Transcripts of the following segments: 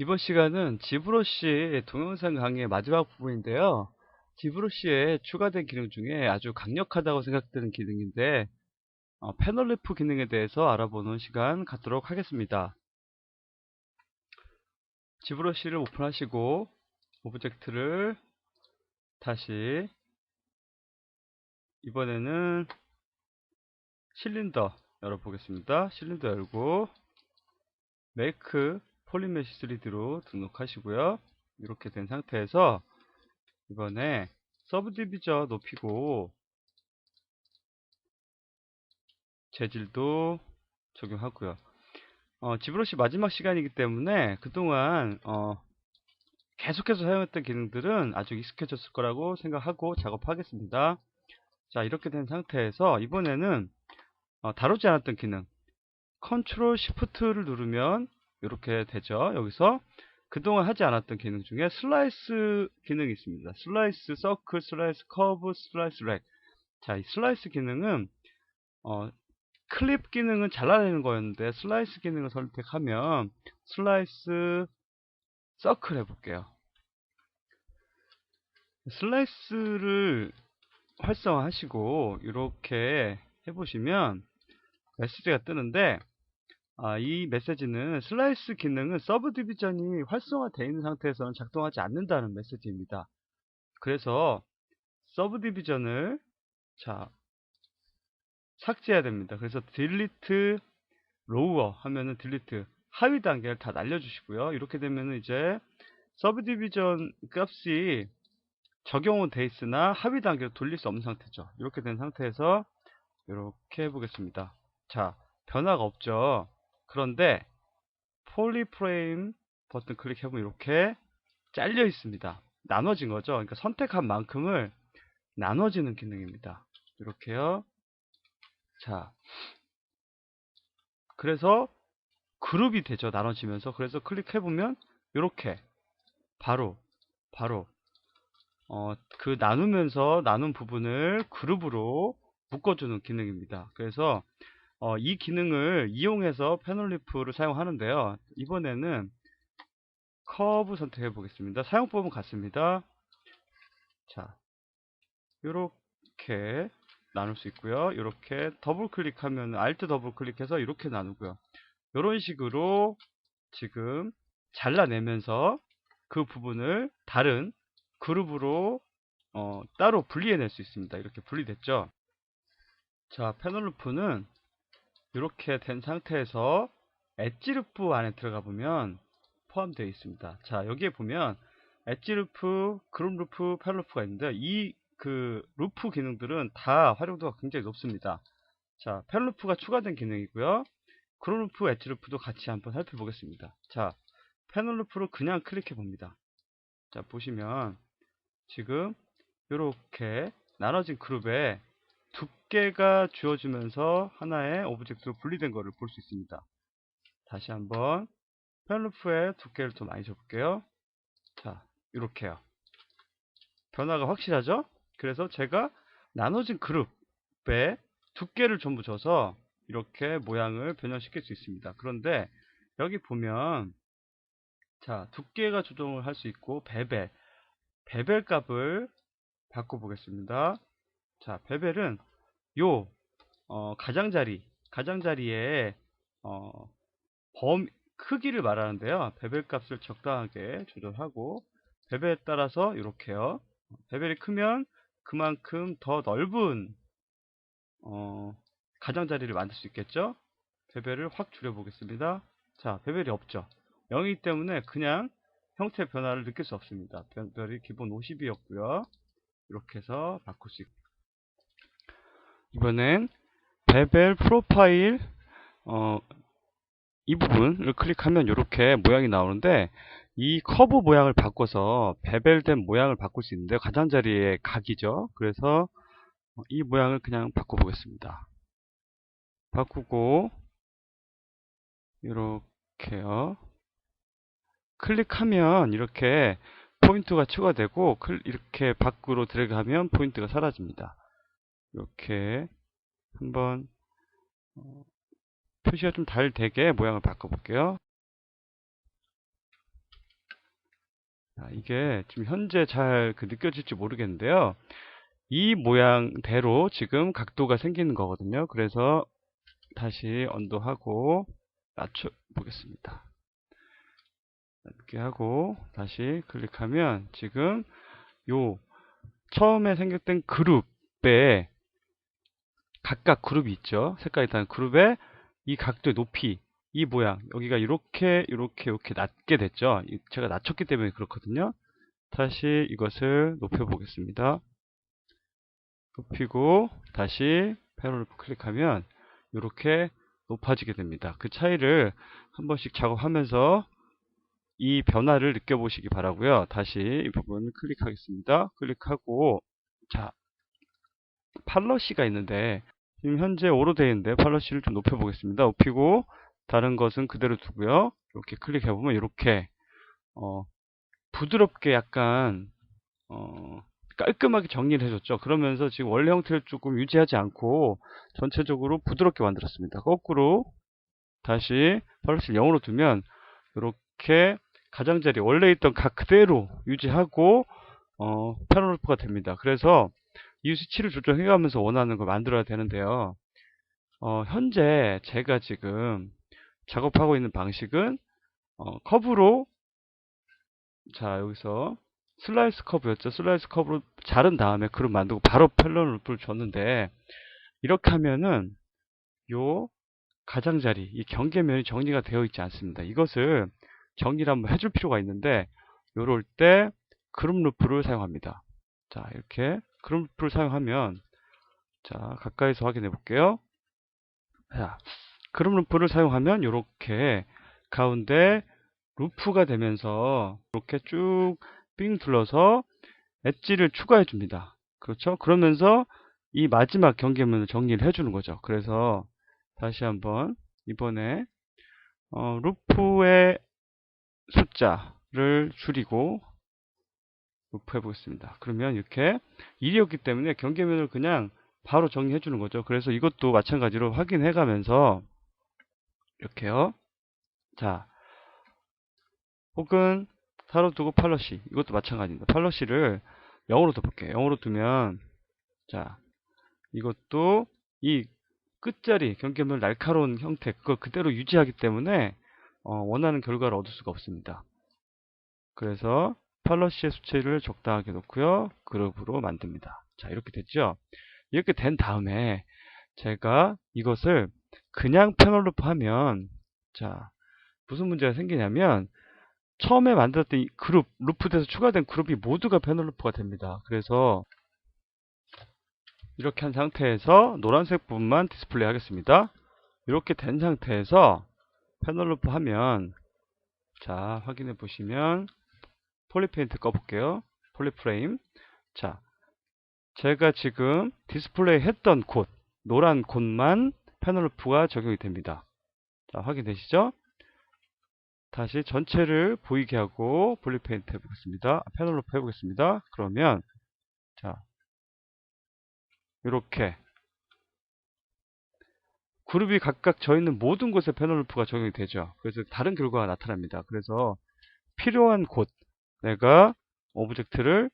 이번 시간은 지브러시 동영상 강의의 마지막 부분인데요. 지브러시에 추가된 기능 중에 아주 강력하다고 생각되는 기능인데 패널리프 기능에 대해서 알아보는 시간 갖도록 하겠습니다. 지브러시를 오픈하시고 오브젝트를 다시 이번에는 실린더 열어보겠습니다. 실린더 열고 메이크 폴리메시 3D로 등록하시고요. 이렇게 된 상태에서 이번에 서브디비전 높이고 재질도 적용하고요. 지브러시 마지막 시간이기 때문에 그동안 계속해서 사용했던 기능들은 아주 익숙해졌을 거라고 생각하고 작업하겠습니다. 자, 이렇게 된 상태에서 이번에는 다루지 않았던 기능 컨트롤 시프트를 누르면 이렇게 되죠. 여기서 그동안 하지 않았던 기능 중에 슬라이스 기능이 있습니다. 슬라이스 서클, 슬라이스 커브, 슬라이스 렉. 자, 이 슬라이스 기능은 클립 기능은 잘라내는 거였는데 슬라이스 기능을 선택하면 슬라이스 서클 해볼게요. 슬라이스를 활성화하시고 이렇게 해보시면 메시지가 뜨는데 이 메시지는 슬라이스 기능은 서브 디비전이 활성화되어 있는 상태에서는 작동하지 않는다는 메시지입니다. 그래서 서브 디비전을 삭제해야 됩니다. 그래서 딜리트 로우어 하면은 딜리트 하위 단계를 다 날려주시고요. 이렇게 되면은 이제 서브 디비전 값이 적용은 돼 있으나 하위 단계로 돌릴 수 없는 상태죠. 이렇게 된 상태에서 이렇게 해보겠습니다. 자, 변화가 없죠. 그런데 폴리프레임 버튼 클릭해보면 이렇게 잘려 있습니다. 나눠진 거죠. 그러니까 선택한 만큼을 나눠지는 기능입니다. 이렇게요. 자, 그래서 그룹이 되죠. 나눠지면서. 그래서 클릭해보면 이렇게 바로 그 나누면서 나눈 부분을 그룹으로 묶어주는 기능입니다. 그래서 이 기능을 이용해서 패널리프를 사용하는데요. 이번에는 커브 선택해 보겠습니다. 사용법은 같습니다. 자, 이렇게 나눌 수 있고요. 이렇게 더블 클릭하면 Alt 더블 클릭해서 이렇게 나누고요. 이런 식으로 지금 잘라내면서 그 부분을 다른 그룹으로 따로 분리해낼 수 있습니다. 이렇게 분리됐죠. 자, 패널루프는 이렇게 된 상태에서 엣지루프 안에 들어가 보면 포함되어 있습니다. 자, 여기에 보면 엣지루프, 그룹루프, 패널루프가 있는데 이 그 루프 기능들은 다 활용도가 굉장히 높습니다. 자, 패널루프가 추가된 기능이고요. 그룹루프, 엣지루프도 같이 한번 살펴보겠습니다. 자, 패널루프를 그냥 클릭해 봅니다. 자, 보시면 지금 이렇게 나눠진 그룹에 두께가 주어지면서 하나의 오브젝트로 분리된 것을 볼 수 있습니다. 다시 한번 펜루프의 두께를 좀 많이 줘볼게요. 자, 이렇게요. 변화가 확실하죠? 그래서 제가 나눠진 그룹에 두께를 전부 줘서 이렇게 모양을 변형시킬 수 있습니다. 그런데 여기 보면 자, 두께가 조정을 할 수 있고 베벨 값을 바꿔보겠습니다. 자, 베벨은 요 가장자리에 어, 크기를 말하는데요. 베벨 값을 적당하게 조절하고 베벨에 따라서 이렇게요. 베벨이 크면 그만큼 더 넓은 가장자리를 만들 수 있겠죠. 베벨을 확 줄여 보겠습니다. 자, 베벨이 없죠. 0이기 때문에 그냥 형태 변화를 느낄 수 없습니다. 베벨이 기본 50이었고요. 이렇게 해서 바꿀 수 있고 이번엔 베벨 프로파일 이 부분을 클릭하면 이렇게 모양이 나오는데 이 커브 모양을 바꿔서 베벨된 모양을 바꿀 수 있는데요. 가장자리의 각이죠. 그래서 이 모양을 그냥 바꿔보겠습니다. 바꾸고 이렇게요. 클릭하면 이렇게 포인트가 추가되고 이렇게 밖으로 들어가면 포인트가 사라집니다. 이렇게 한번 표시가 좀 잘 되게 모양을 바꿔볼게요. 이게 지금 현재 잘 느껴질지 모르겠는데요. 이 모양대로 지금 각도가 생기는 거거든요. 그래서 다시 언도하고 낮춰 보겠습니다. 이렇게 하고 다시 클릭하면 지금 요 처음에 생겼던 그룹에 각각 그룹이 있죠. 색깔이 다른 그룹에 이 각도의 높이, 이 모양, 여기가 이렇게 낮게 됐죠. 제가 낮췄기 때문에 그렇거든요. 다시 이것을 높여 보겠습니다. 높이고 다시 패널을 클릭하면 이렇게 높아지게 됩니다. 그 차이를 한 번씩 작업하면서 이 변화를 느껴보시기 바라고요. 다시 이 부분 클릭하겠습니다. 클릭하고 자, 팔러시가 있는데 지금 현재 5로 되어 있는데 팔러시를 좀 높여보겠습니다. 높이고 다른 것은 그대로 두고요. 이렇게 클릭해보면 이렇게 부드럽게 약간 깔끔하게 정리를 해줬죠. 그러면서 지금 원래 형태를 조금 유지하지 않고 전체적으로 부드럽게 만들었습니다. 거꾸로 다시 팔러시를 0으로 두면 이렇게 가장자리 원래 있던 각 그대로 유지하고 패널루프가 됩니다. 그래서 이 수치를 조정해가면서 원하는 걸 만들어야 되는데요. 현재 제가 지금 작업하고 있는 방식은 커브로 자 여기서 슬라이스 커브였죠. 슬라이스 커브로 자른 다음에 그룹 만들고 바로 패널루프를 줬는데 이렇게 하면은 요 가장자리 이 경계면이 정리가 되어 있지 않습니다. 이것을 정리를 한번 해줄 필요가 있는데 요럴 때 그룹 루프를 사용합니다. 자 이렇게 그룹 루프를 사용하면 자 가까이서 확인해 볼게요. 자 그룹 루프를 사용하면 이렇게 가운데 루프가 되면서 이렇게 쭉 삥 둘러서 엣지를 추가해 줍니다. 그렇죠? 그러면서 이 마지막 경계면을 정리를 해주는 거죠. 그래서 다시 한번 이번에 루프의 숫자를 줄이고 루프 해보겠습니다. 그러면 이렇게 1이었기 때문에 경계면을 그냥 바로 정리해 주는 거죠. 그래서 이것도 마찬가지로 확인해 가면서 이렇게요. 자, 혹은 4로 두고 팔러시 이것도 마찬가지입니다. 팔러시를 0으로 둬볼게요. 0으로 두면 자 이것도 이 끝자리 경계면 날카로운 형태 그걸 그대로 유지하기 때문에 원하는 결과를 얻을 수가 없습니다. 그래서 팔러시의 수치를 적당하게 놓고요. 그룹으로 만듭니다. 자 이렇게 됐죠. 이렇게 된 다음에 제가 이것을 그냥 패널 루프 하면 자 무슨 문제가 생기냐면 처음에 만들었던 이 그룹 루프돼서 추가된 그룹이 모두가 패널 루프가 됩니다. 그래서 이렇게 한 상태에서 노란색 부분만 디스플레이 하겠습니다. 이렇게 된 상태에서 패널 루프 하면 자 확인해 보시면 폴리페인트 꺼볼게요. 폴리프레임 자 제가 지금 디스플레이 했던 곳 노란 곳만 패널 루프가 적용이 됩니다. 자 확인되시죠? 다시 전체를 보이게 하고 폴리페인트 해보겠습니다. 패널 루프 해보겠습니다. 그러면 자 이렇게 그룹이 각각 져 있는 모든 곳에 패널 루프가 적용이 되죠. 그래서 다른 결과가 나타납니다. 그래서 필요한 곳 내가 오브젝트를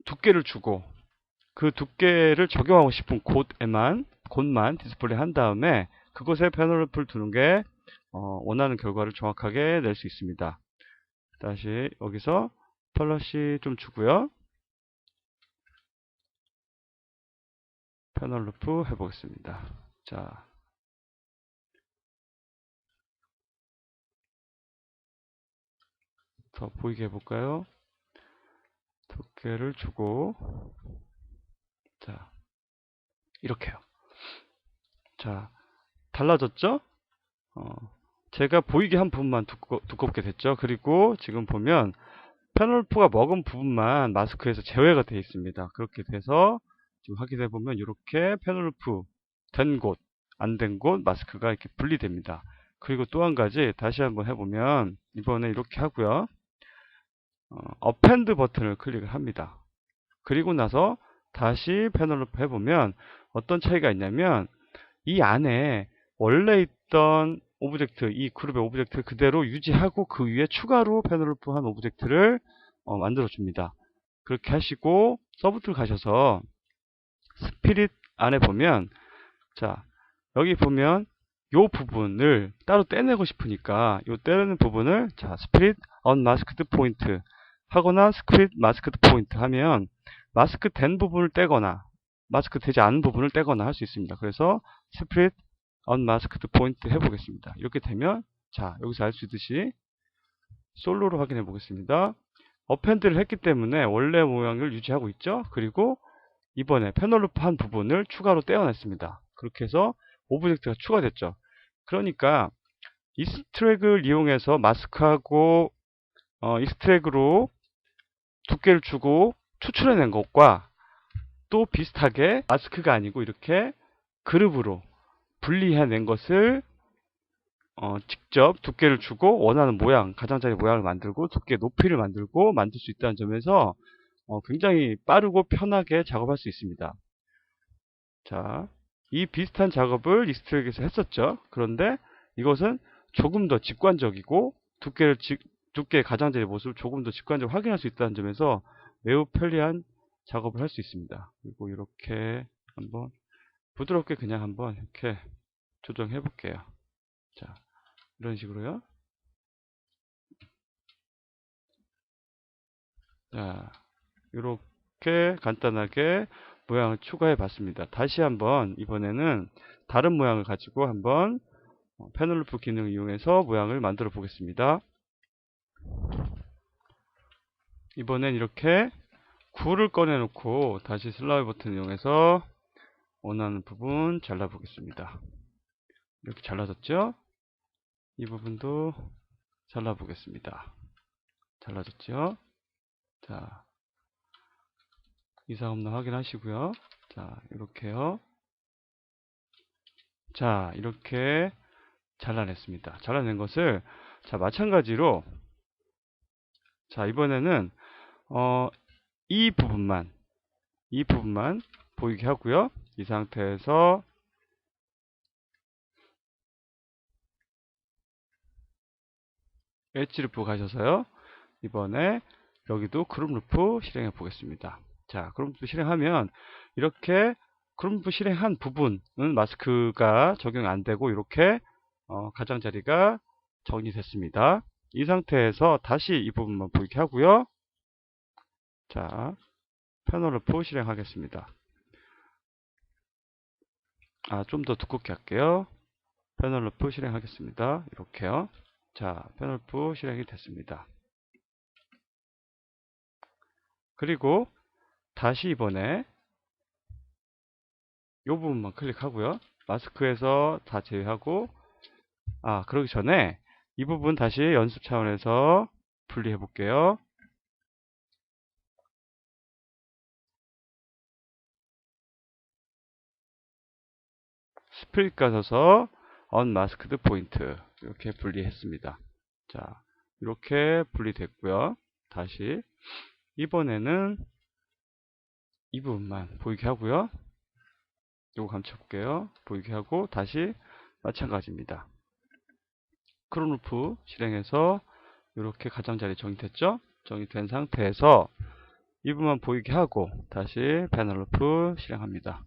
두께를 주고 그 두께를 적용하고 싶은 곳만 디스플레이 한 다음에 그곳에 패널 루프를 두는 게 원하는 결과를 정확하게 낼 수 있습니다. 다시 여기서 펄러시 좀 주고요. 패널 루프 해보겠습니다. 자, 더 보이게 해볼까요? 두께를 주고 자 이렇게요. 자 달라졌죠? 제가 보이게 한 부분만 두껍게 됐죠. 그리고 지금 보면 패널 루프가 먹은 부분만 마스크에서 제외가 되어 있습니다. 그렇게 돼서 지금 확인해 보면 이렇게 패널 루프 된 곳, 안 된 곳 마스크가 이렇게 분리됩니다. 그리고 또 한 가지 다시 한번 해보면 이번에 이렇게 하고요. 어펜드 버튼을 클릭을 합니다. 그리고 나서 다시 패널 루프 해보면 어떤 차이가 있냐면 이 안에 원래 있던 오브젝트, 이 그룹의 오브젝트를 그대로 유지하고 그 위에 추가로 패널루프한 오브젝트를 만들어 줍니다. 그렇게 하시고 서브툴 가셔서 스피릿 안에 보면, 자, 여기 보면 요 부분을 따로 떼내고 싶으니까 요 떼내는 부분을, 자, 스피릿 언마스크드 포인트 하거나 스피릿 마스크드 포인트 하면 마스크 된 부분을 떼거나 마스크 되지 않은 부분을 떼거나 할 수 있습니다. 그래서 스피릿 언마스크드 포인트 해보겠습니다. 이렇게 되면, 자, 여기서 알 수 있듯이 솔로로 확인해 보겠습니다. 어펜드를 했기 때문에 원래 모양을 유지하고 있죠. 그리고 이번에 패널루프 한 부분을 추가로 떼어냈습니다. 그렇게 해서 오브젝트가 추가됐죠. 그러니까 익스트랙을 이용해서 마스크하고 익스트랙으로 두께를 주고 추출해낸 것과 또 비슷하게 마스크가 아니고 이렇게 그룹으로 분리해낸 것을 직접 두께를 주고 원하는 모양, 가장자리 모양을 만들고 두께 높이를 만들고 만들 수 있다는 점에서 굉장히 빠르고 편하게 작업할 수 있습니다. 자, 이 비슷한 작업을 익스트랙에서 했었죠. 그런데 이것은 조금 더 직관적이고 두께의 가장자리 모습을 조금 더 직관적으로 확인할 수 있다는 점에서 매우 편리한 작업을 할 수 있습니다. 그리고 이렇게 한번 부드럽게 그냥 한번 이렇게 조정해 볼게요. 자, 이런 식으로요. 자, 이렇게 간단하게 모양을 추가해 봤습니다. 다시 한번 이번에는 다른 모양을 가지고 한번 패널루프 기능을 이용해서 모양을 만들어 보겠습니다. 이번엔 이렇게 굴을 꺼내 놓고 다시 슬라이드 버튼을 이용해서 원하는 부분 잘라 보겠습니다. 이렇게 잘라졌죠? 이 부분도 잘라 보겠습니다. 잘라졌죠? 자, 이상 없나 확인하시고요. 자, 이렇게요. 자, 이렇게 잘라냈습니다. 잘라낸 것을, 자, 마찬가지로, 자, 이번에는 이 부분만 보이게 하고요. 이 상태에서 엣지 루프 가셔서요. 이번에 여기도 그룹 루프 실행해 보겠습니다. 자, 그룹 루프 실행하면 이렇게 그룹 루프 실행한 부분은 마스크가 적용 안 되고 이렇게 가장자리가 정리됐습니다. 이 상태에서 다시 이 부분만 보이게 하고요. 자, 패널 루프 실행하겠습니다. 좀 더 두껍게 할게요. 패널 루프 실행하겠습니다. 이렇게요. 자, 패널 루프 실행이 됐습니다. 그리고 다시 이번에 이 부분만 클릭하고요. 마스크에서 다 제외하고, 그러기 전에 이 부분 다시 연습 차원에서 분리해 볼게요. 스프릿 가셔서 언마스크드 포인트 이렇게 분리했습니다. 자, 이렇게 분리됐고요. 다시 이번에는 이 부분만 보이게 하고요. 이거 감춰볼게요. 보이게 하고 다시 마찬가지입니다. 크롬 루프 실행해서 이렇게 가장자리 정리됐죠? 정리된 상태에서 이 부분만 보이게 하고 다시 패널 루프 실행합니다.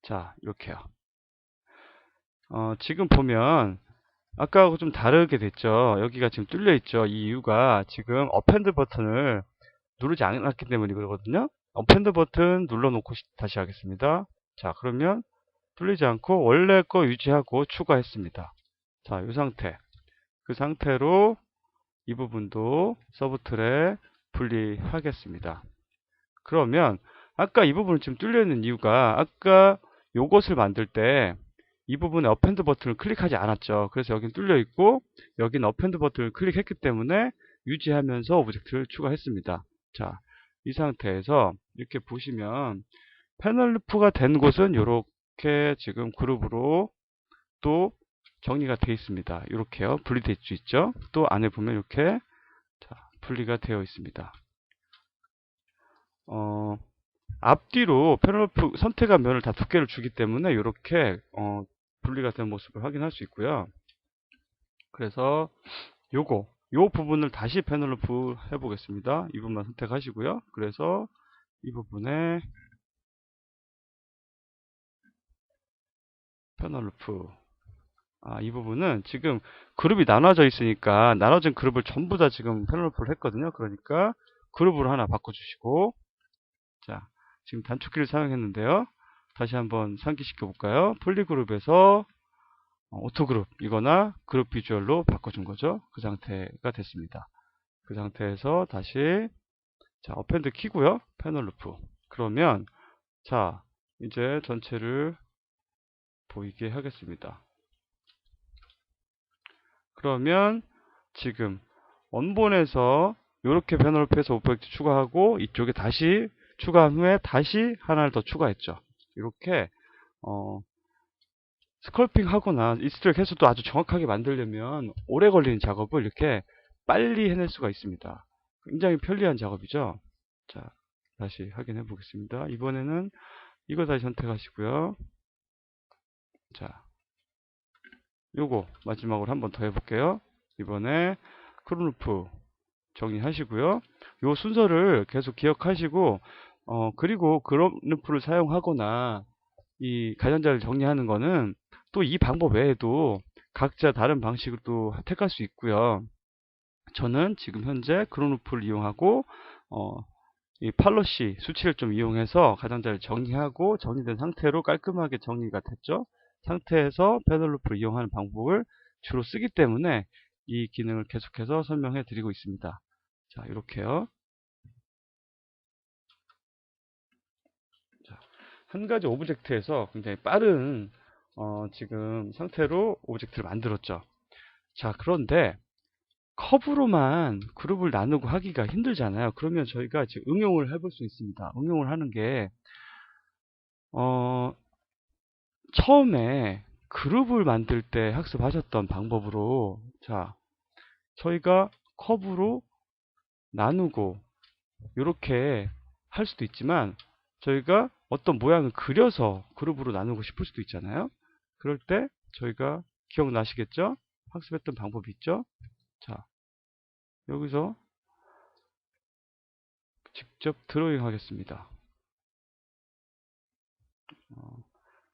자, 이렇게요. 지금 보면 아까하고 좀 다르게 됐죠. 여기가 지금 뚫려 있죠. 이 이유가 지금 어펜드 버튼을 누르지 않았기 때문에 그러거든요. 어펜드 버튼 눌러놓고 다시 하겠습니다. 자, 그러면 뚫리지 않고 원래 거 유지하고 추가했습니다. 자, 이 상태. 그 상태로 이 부분도 서브틀에 분리하겠습니다. 그러면 아까 이 부분은 지금 뚫려 있는 이유가 아까 요것을 만들 때 이 부분에 어펜드 버튼을 클릭하지 않았죠. 그래서 여긴 뚫려 있고 여긴 어펜드 버튼을 클릭했기 때문에 유지하면서 오브젝트를 추가했습니다. 자, 이 상태에서 이렇게 보시면 패널 루프가 된 곳은 이렇게 지금 그룹으로 또 정리가 되어 있습니다. 이렇게요. 분리될 수 있죠. 또 안에 보면 이렇게 분리가 되어 있습니다. 앞뒤로 패널 루프 선택한 면을 다 두께를 주기 때문에 이렇게 분리가 된 모습을 확인할 수 있고요. 그래서 요 부분을 다시 패널루프 해보겠습니다. 이 부분만 선택하시고요. 그래서 이 부분에 패널루프, 이 부분은 지금 그룹이 나눠져 있으니까 나눠진 그룹을 전부 다 지금 패널루프를 했거든요. 그러니까 그룹으로 하나 바꿔주시고, 자, 지금 단축키를 사용했는데요. 다시 한번 상기시켜 볼까요? 폴리그룹에서 오토그룹 이거나 그룹 비주얼로 바꿔준 거죠. 그 상태가 됐습니다. 그 상태에서 다시 자, 어펜드 키고요. 패널 루프. 그러면 자, 이제 전체를 보이게 하겠습니다. 그러면 지금 원본에서 이렇게 패널 루프에서 오브젝트 추가하고 이쪽에 다시 추가한 후에 다시 하나를 더 추가했죠. 이렇게 스컬핑 하거나 익스트랙 해서도 아주 정확하게 만들려면 오래 걸리는 작업을 이렇게 빨리 해낼 수가 있습니다. 굉장히 편리한 작업이죠. 자, 다시 확인해 보겠습니다. 이번에는 이거 다시 선택하시고요. 자, 요거 마지막으로 한번 더 해볼게요. 이번에 크론루프 정리하시고요. 요 순서를 계속 기억하시고 그리고 크론루프를 사용하거나 이 가전자를 정리하는 거는 또 이 방법 외에도 각자 다른 방식으로 또 택할 수 있고요. 저는 지금 현재 크론루프를 이용하고 이 팔로시 수치를 좀 이용해서 가장자를 정리하고 정리된 상태로 깔끔하게 정리가 됐죠. 상태에서 패널루프를 이용하는 방법을 주로 쓰기 때문에 이 기능을 계속해서 설명해 드리고 있습니다. 자, 이렇게요. 자, 한 가지 오브젝트에서 굉장히 빠른 지금 상태로 오브젝트를 만들었죠. 자, 그런데 컵으로만 그룹을 나누고 하기가 힘들잖아요. 그러면 저희가 지금 응용을 해볼 수 있습니다. 응용을 하는 게 처음에 그룹을 만들 때 학습하셨던 방법으로 자, 저희가 컵으로 나누고 이렇게 할 수도 있지만 저희가 어떤 모양을 그려서 그룹으로 나누고 싶을 수도 있잖아요. 그럴 때 저희가 기억나시겠죠? 학습했던 방법이 있죠? 자, 여기서 직접 드로잉 하겠습니다.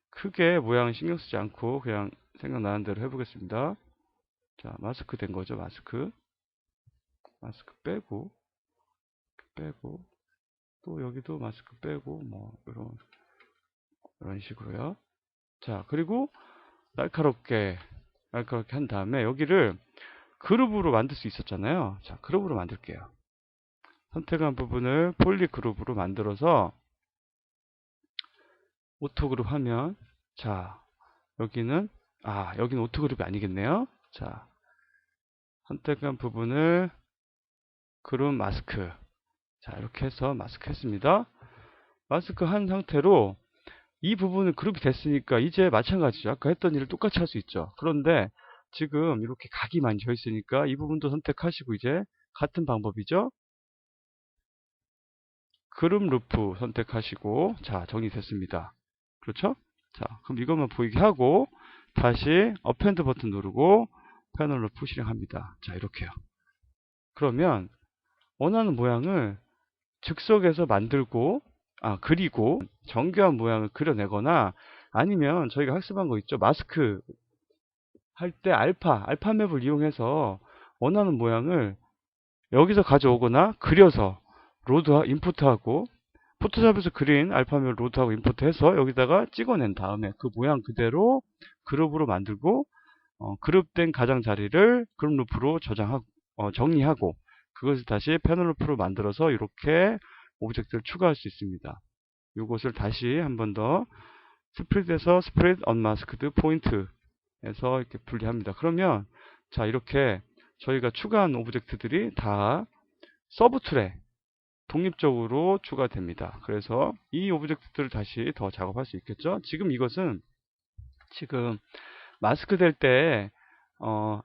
크게 모양 신경 쓰지 않고 그냥 생각나는 대로 해보겠습니다. 자, 마스크 된 거죠, 마스크. 마스크 빼고, 또 여기도 마스크 빼고, 뭐, 이런 식으로요. 자, 그리고 날카롭게 한 다음에 여기를 그룹으로 만들 수 있었잖아요. 자, 그룹으로 만들게요. 선택한 부분을 폴리 그룹으로 만들어서 오토 그룹 하면, 자, 여기는 오토 그룹이 아니겠네요. 자, 선택한 부분을 그룹 마스크. 자, 이렇게 해서 마스크 했습니다. 마스크 한 상태로 이 부분은 그룹이 됐으니까 이제 마찬가지죠. 아까 했던 일을 똑같이 할 수 있죠. 그런데 지금 이렇게 각이 많이 져 있으니까 이 부분도 선택하시고 이제 같은 방법이죠. 그룹 루프 선택하시고 자, 정리됐습니다. 그렇죠? 자, 그럼 이것만 보이게 하고 다시 어펜드 버튼 누르고 패널 루프 실행합니다. 자, 이렇게요. 그러면 원하는 모양을 즉석에서 만들고 그리고 정교한 모양을 그려내거나 아니면 저희가 학습한 거 있죠. 마스크 할 때 알파 맵을 이용해서 원하는 모양을 여기서 가져오거나 그려서 인풋하고 포토샵에서 그린 알파맵을 로드하고 인풋해서 여기다가 찍어낸 다음에 그 모양 그대로 그룹으로 만들고 그룹된 가장자리를 그룹 루프로 정리하고 그것을 다시 패널 루프로 만들어서 이렇게 오브젝트를 추가할 수 있습니다. 이것을 다시 한 번 더 스프릿에서 스프릿 언마스크드 포인트에서 이렇게 분리합니다. 그러면 자, 이렇게 저희가 추가한 오브젝트들이 다 서브 툴에 독립적으로 추가됩니다. 그래서 이 오브젝트들을 다시 더 작업할 수 있겠죠. 지금 이것은 지금 마스크 될 때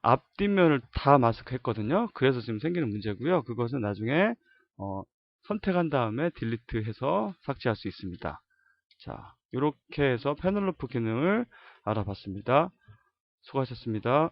앞뒷면을 다 마스크 했거든요. 그래서 지금 생기는 문제고요. 그것은 나중에 선택한 다음에 딜리트 해서 삭제할 수 있습니다. 자, 이렇게 해서 패널 루프 기능을 알아봤습니다. 수고하셨습니다.